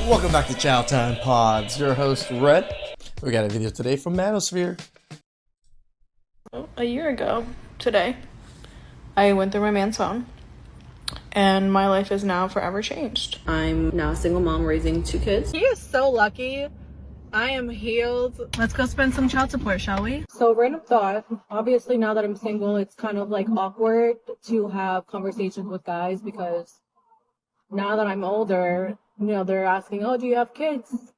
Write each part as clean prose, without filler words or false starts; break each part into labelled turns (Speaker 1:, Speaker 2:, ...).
Speaker 1: Welcome back to Chow Time Pods. Your host, Red. We got a video today from Manosphere.
Speaker 2: A year ago today, I went through my man's phone, and my life is now forever changed. I'm now a single mom raising 2 kids. He is so lucky. I am healed. Let's go spend some child support, shall we? So, random thought. Obviously, now that I'm single, it's kind of like awkward to have conversations with guys because now that I'm older, they're asking, oh, do you have kids?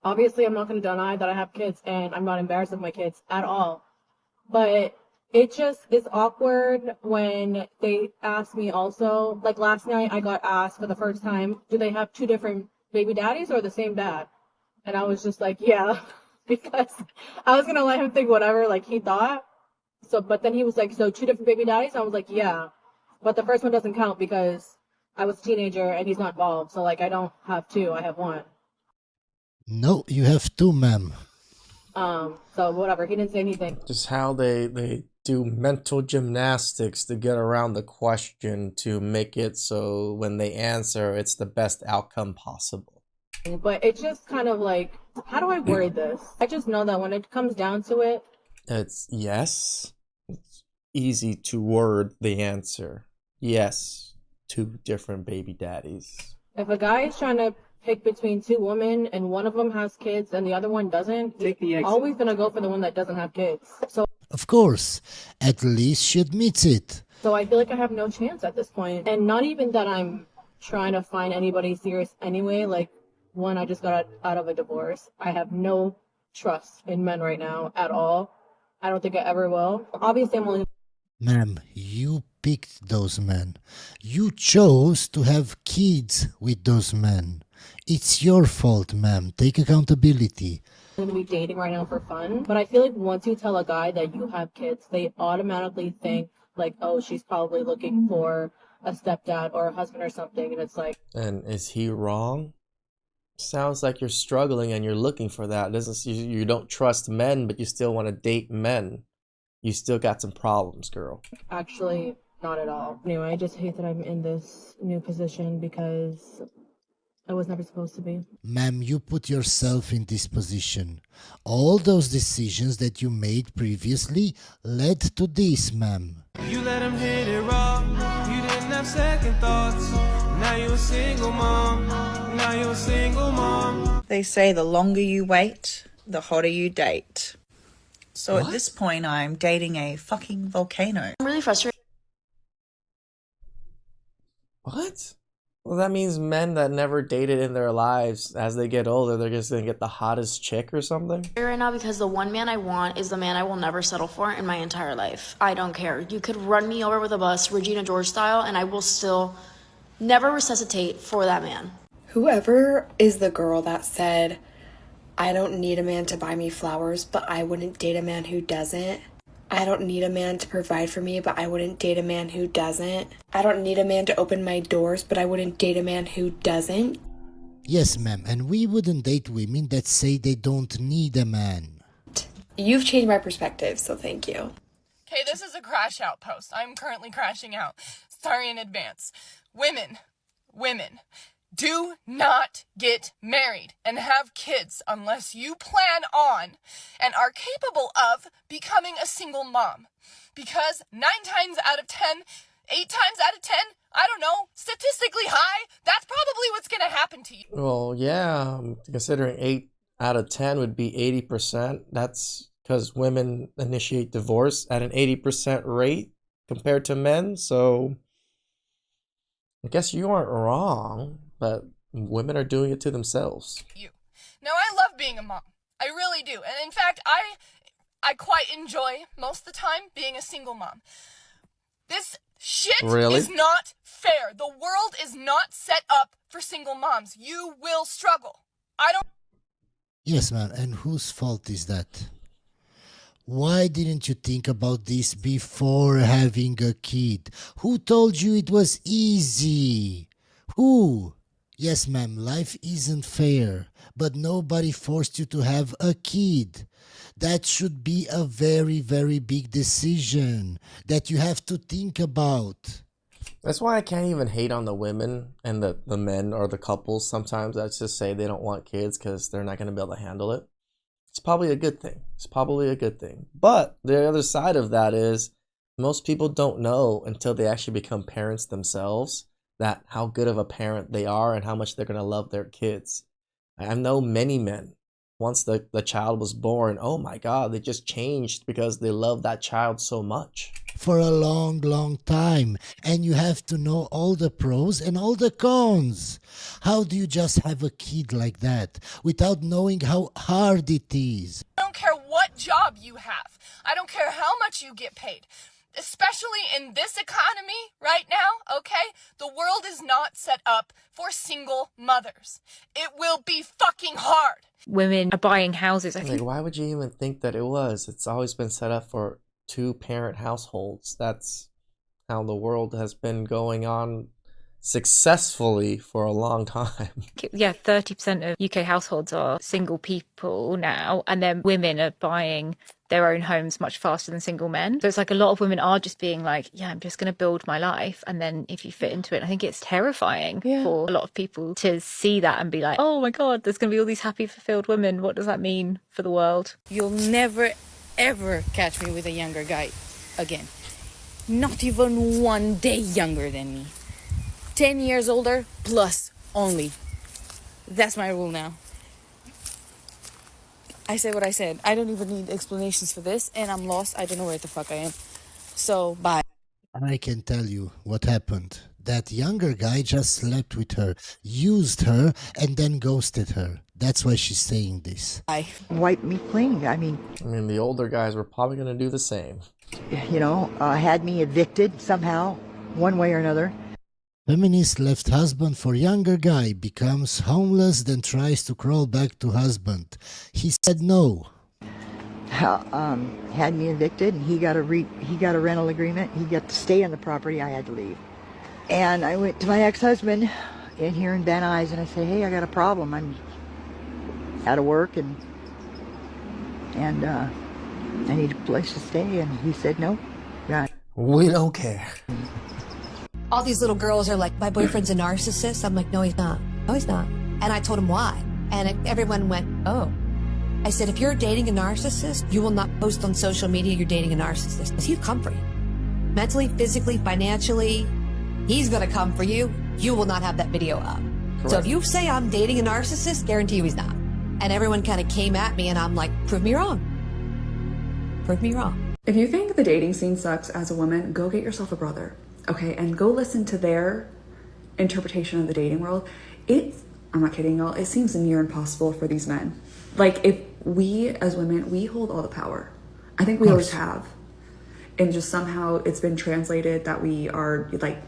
Speaker 2: Obviously, I'm not going to deny that I have kids, and I'm not embarrassed of my kids at all. But it just is awkward when they ask me also. Like last night, I got asked for the first time, do they have 2 different baby daddies or the same dad? And I was just like, yeah, because I was going to let him think whatever, like he thought. So, but then he was like, so 2 different baby daddies? I was like, yeah. But the first one doesn't count because I was a teenager and he's not involved. So, like, I don't have 2, I have 1.
Speaker 3: No, you have 2, ma'am.
Speaker 2: So whatever, he didn't say anything.
Speaker 1: Just how they do mental gymnastics to get around the question to make it so when they answer, it's the best outcome possible.
Speaker 2: But it's just kind of like, how do I word this? I just know that when it comes down to it,
Speaker 1: It's yes. It's easy to word the answer. Yes, 2 different baby daddies.
Speaker 2: if a guy is trying to pick between 2 women and one of them has kids and the other one doesn't, always gonna go for the one that doesn't have kids. So
Speaker 3: Of course, at least she admits it.
Speaker 2: I feel like I have no chance at this point. And not even that I'm trying to find anybody serious anyway. Like, one, I just got out of a divorce. I have no trust in men right now at all. I don't think I ever will. Obviously, I'm only...
Speaker 3: Ma'am, you picked those men. You chose to have kids with those men. It's your fault, ma'am. Take accountability.
Speaker 2: going to be dating right now for fun. But I feel like once you tell a guy that you have kids, they automatically think like, oh, she's probably looking for a stepdad or a husband or something. And it's like...
Speaker 1: And is he wrong? Sounds like you're struggling and you're looking for that. You don't trust men, but you still want to date men. You still got some problems, girl.
Speaker 2: Actually, not at all. Anyway, I just hate that I'm in this new position because I was never supposed to be.
Speaker 3: Ma'am, you put yourself in this position. All those decisions that you made previously led to this, ma'am.
Speaker 4: You let him hit it raw. You didn't have second thoughts. Now you're a single mom. Now you're a single mom.
Speaker 5: They say the longer you wait, the hotter you date. So
Speaker 1: What?
Speaker 5: at this point, I'm dating a fucking volcano.
Speaker 2: I'm really frustrated.
Speaker 1: What? Well, that means men that never dated in their lives, as they get older, they're just gonna get the hottest chick or something?
Speaker 6: Right now because the one man I want is the man I will never settle for in my entire life. I don't care. You could run me over with a bus, Regina George style, and I will still never resuscitate for that man.
Speaker 7: Whoever is the girl that said, I don't need a man to buy me flowers, but I wouldn't date a man who doesn't. I don't need a man to provide for me, but I wouldn't date a man who doesn't. I don't need a man to open my doors, but I wouldn't date a man who doesn't.
Speaker 3: Yes, ma'am, and we wouldn't date women that say they don't need a man.
Speaker 7: You've changed my perspective, so thank you.
Speaker 8: Okay, this is a crash out post. I'm currently crashing out. Sorry in advance. Women, do not get married and have kids unless you plan on and are capable of becoming a single mom. Because 9 times out of 10, 8 times out of 10, I don't know, statistically high, that's probably what's going to happen to you.
Speaker 1: Well, yeah, considering 8 out of 10 would be 80%. That's because women initiate divorce at an 80% rate compared to men. So I guess you aren't wrong, but women are doing it to themselves.
Speaker 8: Now, I love being a mom. I really do. And in fact, I quite enjoy most of the time being a single mom. This shit
Speaker 1: Really?
Speaker 8: is not fair. The world is not set up for single moms. You will struggle. I don't...
Speaker 3: Yes, ma'am, and whose fault is that? Why didn't you think about this before having a kid? Who told you it was easy? Who? Yes, ma'am, life isn't fair, but nobody forced you to have a kid. That should be a very, very big decision that you have to think about.
Speaker 1: That's why I can't even hate on the women and the men or the couples sometimes that just say they don't want kids because they're not going to be able to handle it. It's probably a good thing. It's probably a good thing. But the other side of that is most people don't know until they actually become parents themselves that how good of a parent they are and how much they're going to love their kids. I know many men, once the child was born, oh my God, they just changed because they love that child so much.
Speaker 3: For a long, long time. And you have to know all the pros and all the cons. How do you just have a kid like that without knowing how hard it is?
Speaker 8: I don't care what job you have. I don't care how much you get paid. Especially in this economy right now, okay? The world is not set up for single mothers. It will be fucking hard.
Speaker 9: Women are buying houses. I
Speaker 1: Like,
Speaker 9: think
Speaker 1: why would you even think that it was? It's always been set up for two-parent households. That's how the world has been going on successfully for a long time.
Speaker 9: yeah, 30% of UK households are single people now, and then women are buying their own homes much faster than single men. So it's like a lot of women are just being like, yeah, I'm just going to build my life. And then if you fit into it, I think it's terrifying for a lot of people to see that and be like, oh my God, there's going to be all these happy, fulfilled women. What does that mean for the world?
Speaker 10: You'll never, ever catch me with a younger guy again. Not even one day younger than me. 10 years older plus only. That's my rule now. I said what I said. I don't even need explanations for this, and I'm lost. I don't know where the fuck I am. So, bye.
Speaker 3: I can tell you what happened. That younger guy just slept with her, used her, and then ghosted her. That's why she's saying this.
Speaker 10: Bye.
Speaker 11: Wiped me clean. I mean,
Speaker 1: the older guys were probably going to do the same.
Speaker 11: Had me evicted somehow, one way or another.
Speaker 3: Feminist left husband for younger guy, becomes homeless, then tries to crawl back to husband. He said no.
Speaker 11: Had me evicted, and he got a rental agreement. He got to stay on the property. I had to leave. And I went to my ex-husband in here in Van Nuys, and I said, hey, I got a problem. I'm out of work, and I need a place to stay. And he said, no. Yeah.
Speaker 1: We don't care.
Speaker 12: All these little girls are like, my boyfriend's a narcissist. I'm like, no, he's not. No, he's not. And I told him why. And everyone went, oh. I said, if you're dating a narcissist, you will not post on social media you're dating a narcissist. Because he'll come for you. Mentally, physically, financially, he's going to come for you. You will not have that video up. Correct. So if you say I'm dating a narcissist, guarantee you he's not. And everyone kind of came at me, and I'm like, prove me wrong. Prove me wrong.
Speaker 13: If you think the dating scene sucks as a woman, go get yourself a brother. Okay, and go listen to their interpretation of the dating world. I'm not kidding y'all, it seems near impossible for these men. Like, if we as women, we hold all the power. I think we always have. And just somehow it's been translated that we are like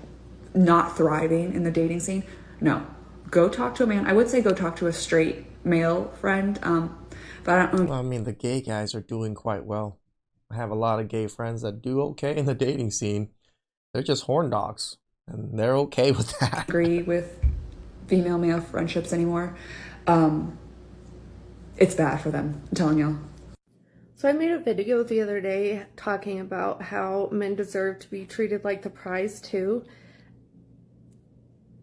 Speaker 13: not thriving in the dating scene. No, go talk to a man. I would say go talk to a straight male friend. But I don't know.
Speaker 1: Well, the gay guys are doing quite well. I have a lot of gay friends that do okay in the dating scene. They're just horn dogs, and they're okay with that.
Speaker 13: Agree with female-male friendships anymore. It's bad for them, I'm telling y'all.
Speaker 2: So I made a video the other day talking about how men deserve to be treated like the prize too.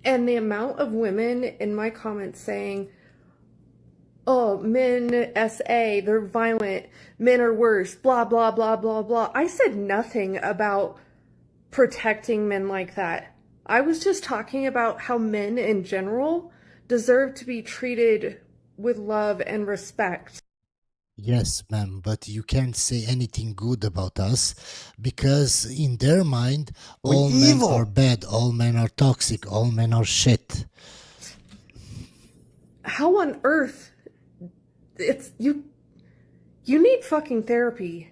Speaker 2: And the amount of women in my comments saying, oh, men SA, they're violent, men are worse, blah, blah, blah, blah, blah. I said nothing about protecting men like that. I was just talking about how men in general deserve to be treated with love and respect.
Speaker 3: Yes, ma'am, but you can't say anything good about us because in their mind, all men are bad, all men are toxic, all men are shit.
Speaker 2: How on earth? It's you need fucking therapy.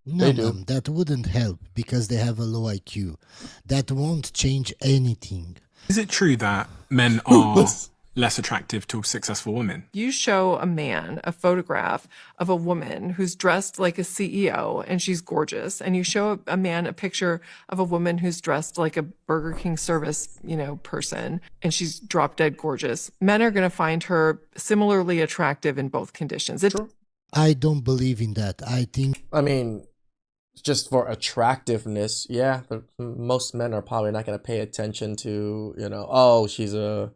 Speaker 3: No, ma'am, that wouldn't help because they have a low IQ. That won't change anything.
Speaker 14: Is it true that men are less attractive to successful women?
Speaker 8: You show a man a photograph of a woman who's dressed like a CEO and she's gorgeous, and you show a man a picture of a woman who's dressed like a Burger King service, person, and she's drop dead gorgeous. Men are going to find her similarly attractive in both conditions.
Speaker 3: I don't believe in that. I think...
Speaker 1: just for attractiveness, yeah, most men are probably not going to pay attention to, oh, she's a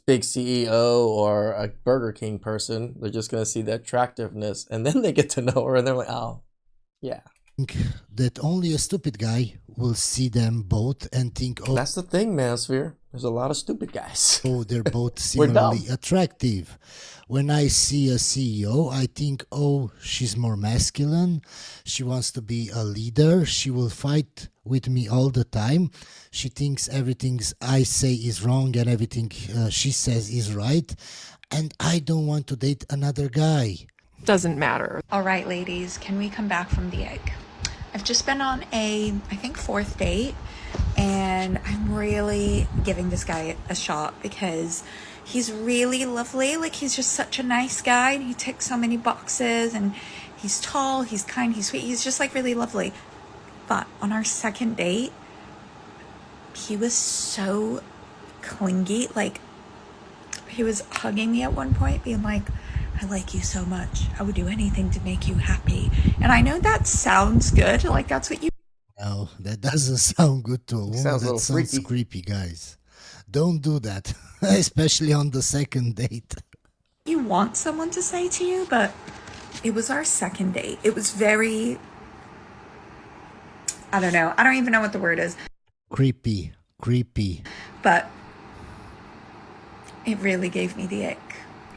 Speaker 1: big CEO or a Burger King person. They're just going to see the attractiveness, and then they get to know her, and they're like, oh, yeah.
Speaker 3: That only a stupid guy will see them both and think, oh,
Speaker 1: That's the thing, Manosphere. There's a lot of stupid guys.
Speaker 3: oh, they're both
Speaker 1: We're
Speaker 3: similarly
Speaker 1: dumb.
Speaker 3: attractive. When I see a CEO, I think, oh, she's more masculine. She wants to be a leader. She will fight with me all the time. She thinks everything I say is wrong and everything she says is right. And I don't want to date another guy.
Speaker 15: Doesn't matter.
Speaker 16: All right, ladies, can we come back from the egg? I've just been on I think, 4th date, and I'm really giving this guy a shot because he's really lovely. Like, he's just such a nice guy, and he ticks so many boxes, and he's tall, he's kind, he's sweet, he's just, like, really lovely. But on our 2nd date, he was so clingy. Like, he was hugging me at one point, being like, I like you so much. I would do anything to make you happy. And I know that sounds good. Like, that's what you...
Speaker 3: No, that doesn't sound good to a woman.
Speaker 1: Sounds a
Speaker 3: That
Speaker 1: little
Speaker 3: sounds
Speaker 1: freaky.
Speaker 3: creepy, guys. Don't do that, especially on the 2nd date.
Speaker 16: You want someone to say to you, but it was our 2nd date. It was very... I don't know. I don't even know what the word is.
Speaker 3: Creepy.
Speaker 16: But it really gave me the ick.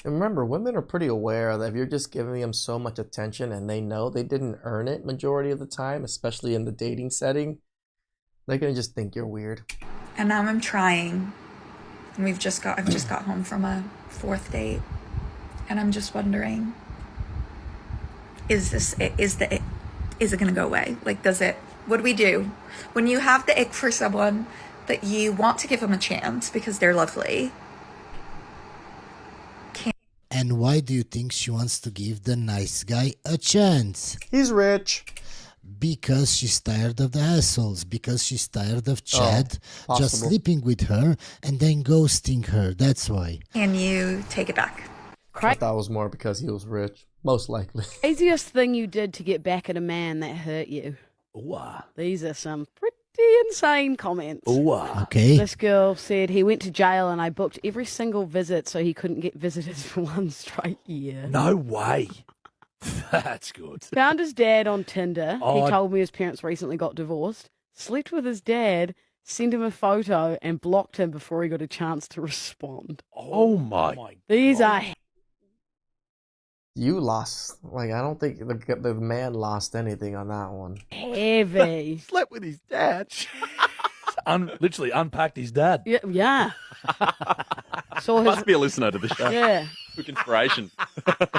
Speaker 1: And remember, women are pretty aware that if you're just giving them so much attention and they know they didn't earn it majority of the time, especially in the dating setting, they're going to just think you're weird.
Speaker 16: And now I'm trying. And I've just got home from a 4th date. And I'm just wondering, is it gonna go away? Like, what do we do? When you have the ick for someone that you want to give them a chance because they're lovely.
Speaker 3: And why do you think she wants to give the nice guy a chance?
Speaker 1: He's rich.
Speaker 3: Because she's tired of the assholes. Because she's tired of Chad just
Speaker 1: possible.
Speaker 3: sleeping with her and then ghosting her. That's why.
Speaker 16: Can you take it back?
Speaker 1: I thought it was more because he was rich. Most likely.
Speaker 17: Craziest thing you did to get back at a man that hurt you.
Speaker 18: Ooh.
Speaker 17: These are some pretty insane comments.
Speaker 18: Ooh.
Speaker 3: Okay.
Speaker 17: This girl said he went to jail and I booked every single visit so he couldn't get visitors for 1 straight year.
Speaker 18: No way. That's good.
Speaker 17: Found his dad on Tinder.
Speaker 18: Oh,
Speaker 17: He told me his parents recently got divorced. Slept with his dad, sent him a photo, and blocked him before he got a chance to respond.
Speaker 18: Oh my.
Speaker 17: These are
Speaker 1: You lost. Like, I don't think the man lost anything on that one.
Speaker 17: heavy.
Speaker 18: Slept with his dad. Literally unpacked his dad.
Speaker 17: Yeah. Saw his,
Speaker 19: Must be a listener to the show.
Speaker 17: yeah.
Speaker 19: Took inspiration.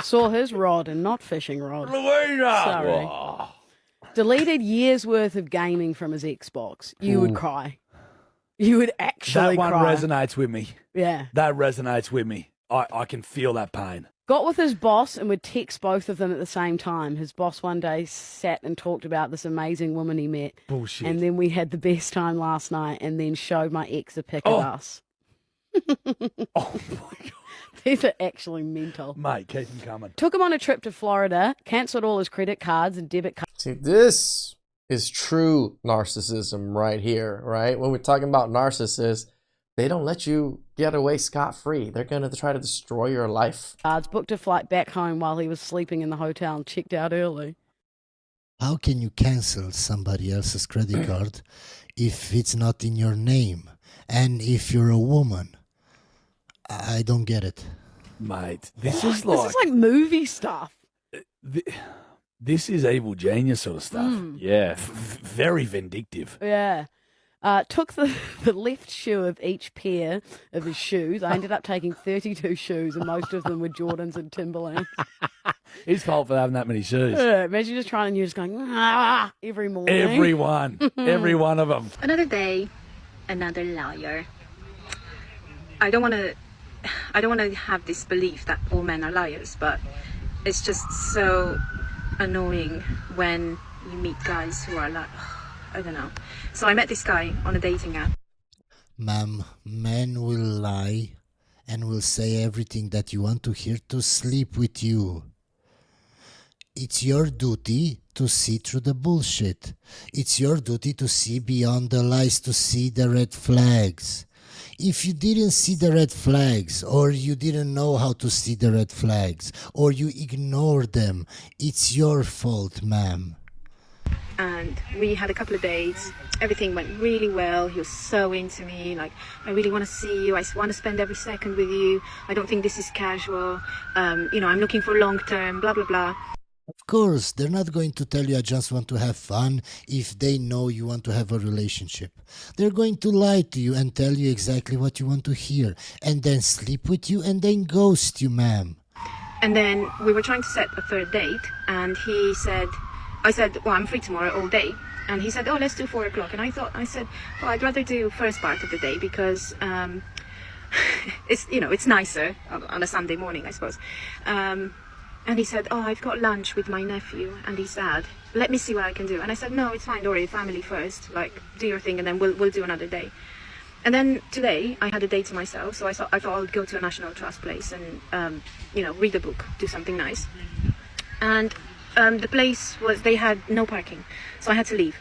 Speaker 17: Saw his rod and not fishing rod.
Speaker 18: Louisa!
Speaker 17: Sorry.
Speaker 18: Whoa.
Speaker 17: Deleted years worth of gaming from his Xbox. You would cry. You would actually
Speaker 18: That one
Speaker 17: cry.
Speaker 18: resonates with me.
Speaker 17: Yeah.
Speaker 18: That resonates with me. I can feel that pain.
Speaker 17: Got with his boss and would text both of them at the same time. His boss one day sat and talked about this amazing woman he met.
Speaker 18: Bullshit.
Speaker 17: And then we had the best time last night and then showed my ex a pic of us.
Speaker 18: Oh my God.
Speaker 17: These are actually mental.
Speaker 18: Mate, keep them coming.
Speaker 17: Took him on a trip to Florida, cancelled all his credit cards and debit cards.
Speaker 1: See, this is true narcissism right here, right? When we're talking about narcissists, they don't let you get away scot-free. They're going to try to destroy your life.
Speaker 17: Booked a flight back home while he was sleeping in the hotel and checked out early.
Speaker 3: How can you cancel somebody else's credit card if it's not in your name? And if you're a woman? I don't get it.
Speaker 18: Mate, this is
Speaker 17: This is like movie stuff.
Speaker 18: This is evil genius sort of stuff.
Speaker 19: Yeah.
Speaker 18: Very vindictive.
Speaker 17: Yeah. Took the left shoe of each pair of his shoes. I ended up taking 32 shoes, and most of them were Jordans and Timberland.
Speaker 18: His fault for having that many shoes.
Speaker 17: Imagine just trying and you're just going, every morning.
Speaker 18: Every one of them.
Speaker 20: Another day, another liar. I don't want to have this belief that all men are liars, but it's just so annoying when you meet guys who are like, I don't know. So I met this guy on a dating app.
Speaker 3: Ma'am, men will lie and will say everything that you want to hear to sleep with you. It's your duty to see through the bullshit. It's your duty to see beyond the lies, to see the red flags. If you didn't see the red flags, or you didn't know how to see the red flags, or you ignore them, it's your fault, ma'am.
Speaker 20: And we had a couple of dates. Everything went really well. He was so into me. Like, I really want to see you. I want to spend every second with you. I don't think this is casual. I'm looking for long term, blah, blah, blah.
Speaker 3: Of course, they're not going to tell you I just want to have fun if they know you want to have a relationship. They're going to lie to you and tell you exactly what you want to hear, and then sleep with you and then ghost you, ma'am.
Speaker 20: And then we were trying to set a third date, and I said, well, I'm free tomorrow all day. And he said, oh, let's do 4 o'clock. And I said, well, I'd rather do first part of the day because it's nicer on a Sunday morning, I suppose. And he said, oh, I've got lunch with my nephew and he's sad. Let me see what I can do. And I said, no, it's fine, Dory, family first. Like, do your thing and then we'll do another day. And then today I had a day to myself, so I thought I'd go to a National Trust place and, read a book, do something nice. And the place they had no parking, so I had to leave.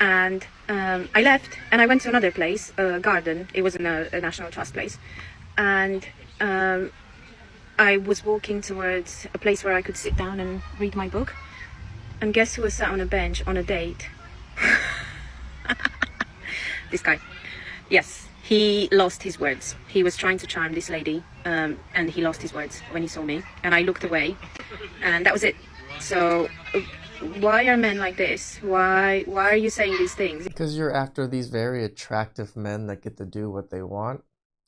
Speaker 20: And I left and I went to another place, a garden. It was in a National Trust place. And I was walking towards a place where I could sit down and read my book. And guess who was sat on a bench on a date? This guy. Yes, he lost his words. He was trying to charm this lady, and he lost his words when he saw me. And I looked away, and that was it. So, why are men like this? Why are you saying these things?
Speaker 1: Because you're after these very attractive men that get to do what they want,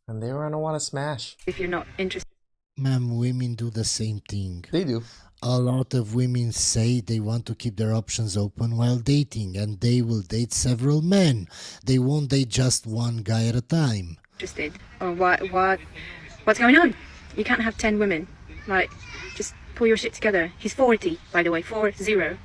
Speaker 1: and they're gonna want to smash.
Speaker 20: If you're not interested.
Speaker 3: Ma'am, women do the same thing.
Speaker 1: They do.
Speaker 3: A lot of women say they want to keep their options open while dating, and they will date several men. They won't date just one guy at a time.
Speaker 20: Interested? Or what's going on? You can't have 10 women. Like, just pull your shit together. He's 40, by the way, 40.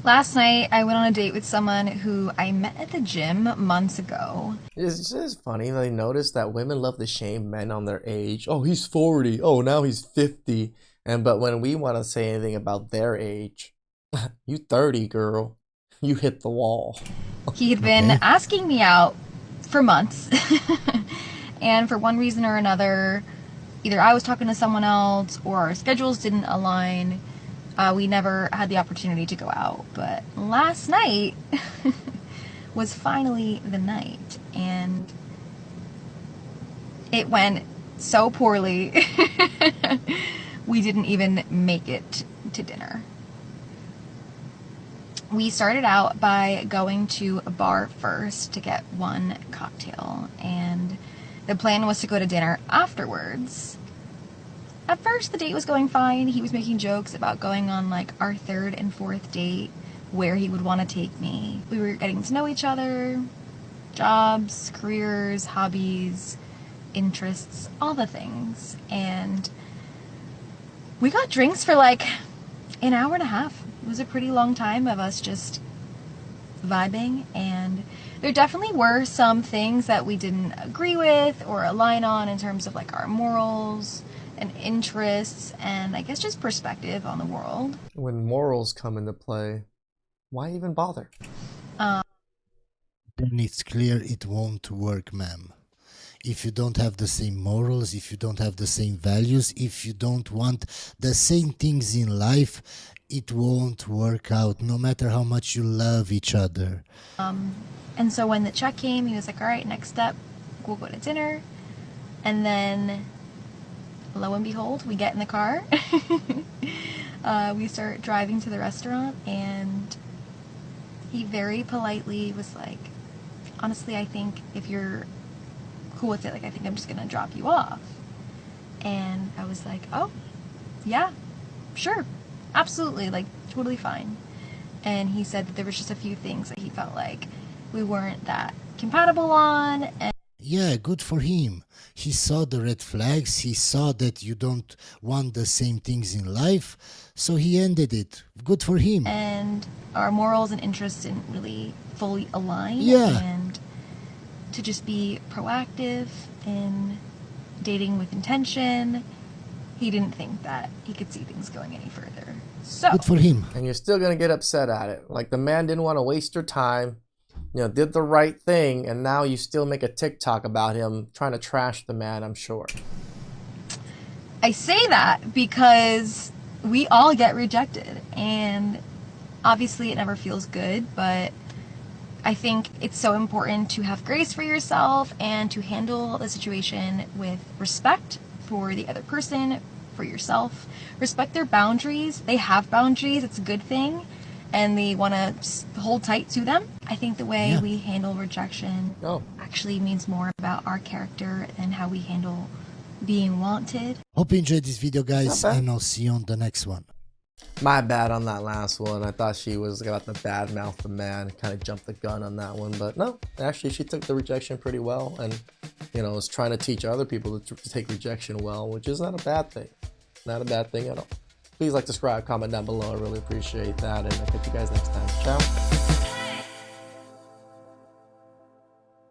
Speaker 15: Last night, I went on a date with someone who I met at the gym months ago.
Speaker 1: It's just funny. They notice that women love to shame men on their age. Oh, he's 40. Oh, now he's 50. But when we want to say anything about their age, you 30, girl. You hit the wall.
Speaker 15: He had been asking me out for months. And for one reason or another, either I was talking to someone else or our schedules didn't align. We never had the opportunity to go out. But last night was finally the night. And it went so poorly. We didn't even make it to dinner. We started out by going to a bar first to get one cocktail. And the plan was to go to dinner afterwards. At first, the date was going fine. He was making jokes about going on like our 3rd and 4th date, where he would want to take me. We were getting to know each other, jobs, careers, hobbies, interests, all the things. And we got drinks for like an hour and a half. It was a pretty long time of us just vibing, and there definitely were some things that we didn't agree with or align on in terms of like our morals and interests, and I guess just perspective on the world.
Speaker 1: When morals come into play, why even bother?
Speaker 3: Then it's clear it won't work, ma'am. If you don't have the same morals, if you don't have the same values, if you don't want the same things in life, it won't work out, no matter how much you love each other.
Speaker 15: And so when the check came, he was like, all right, next step, we'll go to dinner. And then, lo and behold, we get in the car. We start driving to the restaurant, and he very politely was like, honestly, I think if you're cool with it, like, I think I'm just gonna drop you off. And I was like, oh, yeah, sure, absolutely, like, totally fine. And he said that there was just a few things that he felt like we weren't that compatible on. And
Speaker 3: yeah, good for him. He saw the red flags, he saw that you don't want the same things in life, so he ended it. Good for him.
Speaker 15: And our morals and interests didn't really fully align.
Speaker 3: Yeah.
Speaker 15: And to just be proactive in dating with intention he didn't think that he could see things going any further. So
Speaker 3: Good for him.
Speaker 1: And you're still gonna get upset at it. Like the man didn't want to waste your time, did the right thing, and now you still make a TikTok about him trying to trash the man, I'm sure.
Speaker 15: I say that because we all get rejected, and obviously it never feels good, but I think it's so important to have grace for yourself and to handle the situation with respect for the other person, for yourself. Respect their boundaries. They have boundaries. It's a good thing, and they want to hold tight to them. I think the way we handle rejection actually means more about our character and how we handle being wanted.
Speaker 3: Hope you enjoyed this video, guys, and I'll see you on the next one.
Speaker 1: My bad on that last one. I thought she was about to badmouth the man, kind of jumped the gun on that one, but no, actually she took the rejection pretty well, and was trying to teach other people to take rejection well, which is not a bad thing. Not a bad thing at all. Please like, subscribe, comment down below. I really appreciate that, and I'll catch you guys next time. Ciao.